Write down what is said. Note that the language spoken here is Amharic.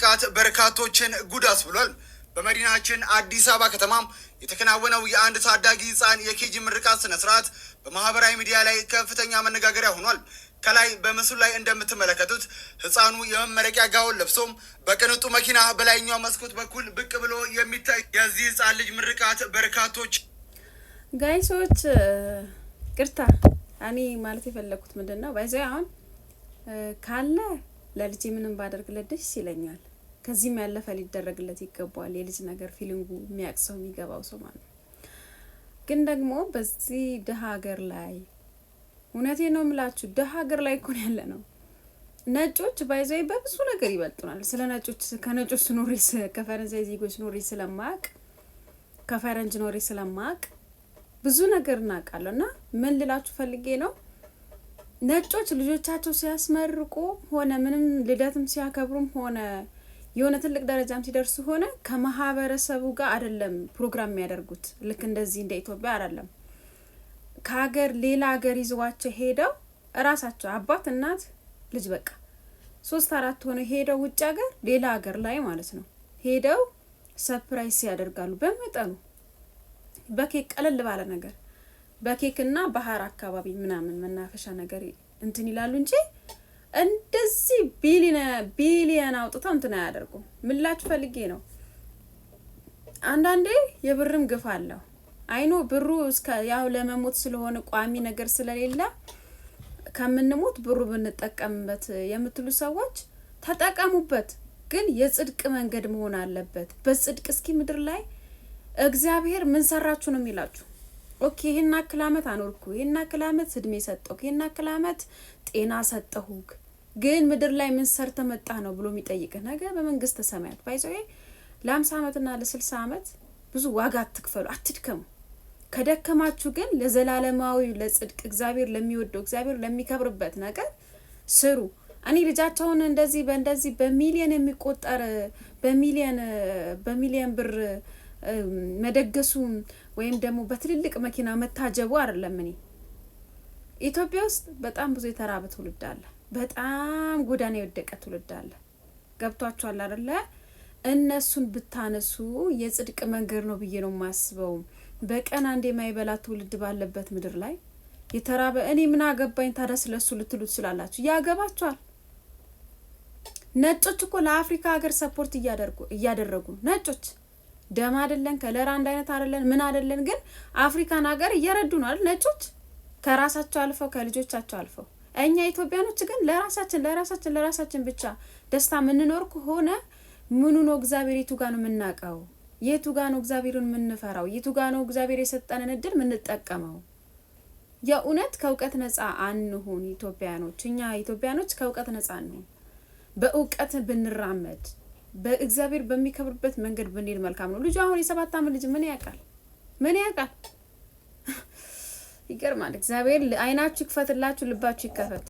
ምርቃት በርካቶችን ጉድ አስብሏል። በመዲናችን አዲስ አበባ ከተማም የተከናወነው የአንድ ታዳጊ ህፃን የኬጂ ምርቃት ስነ ስርዓት በማህበራዊ ሚዲያ ላይ ከፍተኛ መነጋገሪያ ሆኗል። ከላይ በምስሉ ላይ እንደምትመለከቱት ህፃኑ የመመረቂያ ጋውን ለብሶም በቅንጡ መኪና በላይኛው መስኮት በኩል ብቅ ብሎ የሚታይ የዚህ ህፃን ልጅ ምርቃት በርካቶች ጋይሶች ቅርታ እኔ ማለት የፈለኩት ምንድነው ባይዘይ አሁን ካለ ለልጅ ምንም ባደርግለት ደስ ይለኛል። ከዚህም ያለፈ ሊደረግለት ይገባዋል። የልጅ ነገር ፊሊንጉ የሚያቅሰው የሚገባው ሰው ማለት ነው። ግን ደግሞ በዚህ ደሃ ሀገር ላይ እውነቴ ነው የምላችሁ ደሃ ሀገር ላይ እኮ ያለ ነው። ነጮች ባይዘይ በብዙ ነገር ይበልጡናል። ስለ ነጮች ከነጮች ኖሬ ከፈረንሳይ ዜጎች ኖሬ ስለማቅ ከፈረንጅ ኖሬ ስለማቅ ብዙ ነገር እናውቃለሁና ምን ልላችሁ ፈልጌ ነው ነጮች ልጆቻቸው ሲያስመርቁ ሆነ ምንም ልደትም ሲያከብሩም ሆነ የሆነ ትልቅ ደረጃም ሲደርሱ ሆነ ከማህበረሰቡ ጋር አይደለም ፕሮግራም የሚያደርጉት። ልክ እንደዚህ እንደ ኢትዮጵያ አይደለም። ከሀገር ሌላ ሀገር ይዘዋቸው ሄደው እራሳቸው አባት እናት ልጅ በቃ 3-4 ሆነ ሄደው ውጭ ሀገር ሌላ ሀገር ላይ ማለት ነው ሄደው ሰርፕራይዝ ያደርጋሉ። በመጠኑ በኬክ ቀለል ባለ ነገር በኬክና ባህር አካባቢ ምናምን መናፈሻ ነገር እንትን ይላሉ እንጂ እንደዚህ ቢሊየን አውጥተው እንትን አያደርጉም። ምላችሁ ፈልጌ ነው አንዳንዴ የብርም ግፍ አለው። አይኖ ብሩ እስከ ያው ለመሞት ስለሆነ ቋሚ ነገር ስለሌለ ከምንሞት ብሩ ብንጠቀምበት የምትሉ ሰዎች ተጠቀሙበት። ግን የጽድቅ መንገድ መሆን አለበት። በጽድቅ እስኪ ምድር ላይ እግዚአብሔር ምን ሰራችሁ ነው የሚላችሁ። ኦኬ ይሄና ክላመት አኖርኩ፣ ይሄና ክላመት እድሜ ሰጠሁ፣ ይሄና ክላመት ጤና ሰጠሁ፣ ግን ምድር ላይ ምን ሰርተ መጣ ነው ብሎ የሚጠይቅ ነገር በመንግስተ ሰማያት ባይዘው ለ50 አመትና ለ60 አመት ብዙ ዋጋ አትክፈሉ፣ አትድከሙ። ከደከማችሁ ግን ለዘላለማዊ ለጽድቅ እግዚአብሔር ለሚወደው እግዚአብሔር ለሚከብርበት ነገር ስሩ። እኔ ልጃቸውን እንደዚህ በሚሊየን የሚቆጠር በሚሊየን ብር መደገሱ ወይም ደግሞ በትልልቅ መኪና መታጀቡ አይደለም። እኔ ኢትዮጵያ ውስጥ በጣም ብዙ የተራበ ትውልድ አለ። በጣም ጎዳና የወደቀ ትውልድ አለ። ገብቷችኋል አይደለ? እነሱን ብታነሱ የጽድቅ መንገድ ነው ብዬ ነው የማስበው። በቀን አንዴ የማይበላ ትውልድ ባለበት ምድር ላይ የተራበ እኔ ምን አገባኝ ታዲያ ስለሱ ልትሉ ትችላላችሁ። ያገባችኋል። ነጮች እኮ ለአፍሪካ ሀገር ሰፖርት እያደረጉ ነጮች ደም አይደለን ከለር አንድ አይነት አይደለን ምን አይደለን፣ ግን አፍሪካን ሀገር እየረዱ ነው አይደል ነጮች ከራሳቸው አልፈው ከልጆቻቸው አልፈው። እኛ ኢትዮጵያኖች ግን ለራሳችን ብቻ ደስታ ምንኖር ከሆነ ምኑ ነው እግዚአብሔር የቱ ጋር ነው የምናቀው? የቱ ጋር ነው እግዚአብሔርን የምንፈራው? የቱ ጋር ነው እግዚአብሔር የሰጠንን እድል የምንጠቀመው? የእውነት ከእውቀት ነፃ አንሁን ኢትዮጵያኖች። እኛ ኢትዮጵያኖች ከእውቀት ነፃ አንሁን። በእውቀት ብንራመድ በእግዚአብሔር በሚከብርበት መንገድ ብንሄድ መልካም ነው። ልጅ አሁን የ7 አመት ልጅ ምን ያውቃል? ይገርማል። እግዚአብሔር አይናችሁ ይክፈትላችሁ፣ ልባችሁ ይከፈት።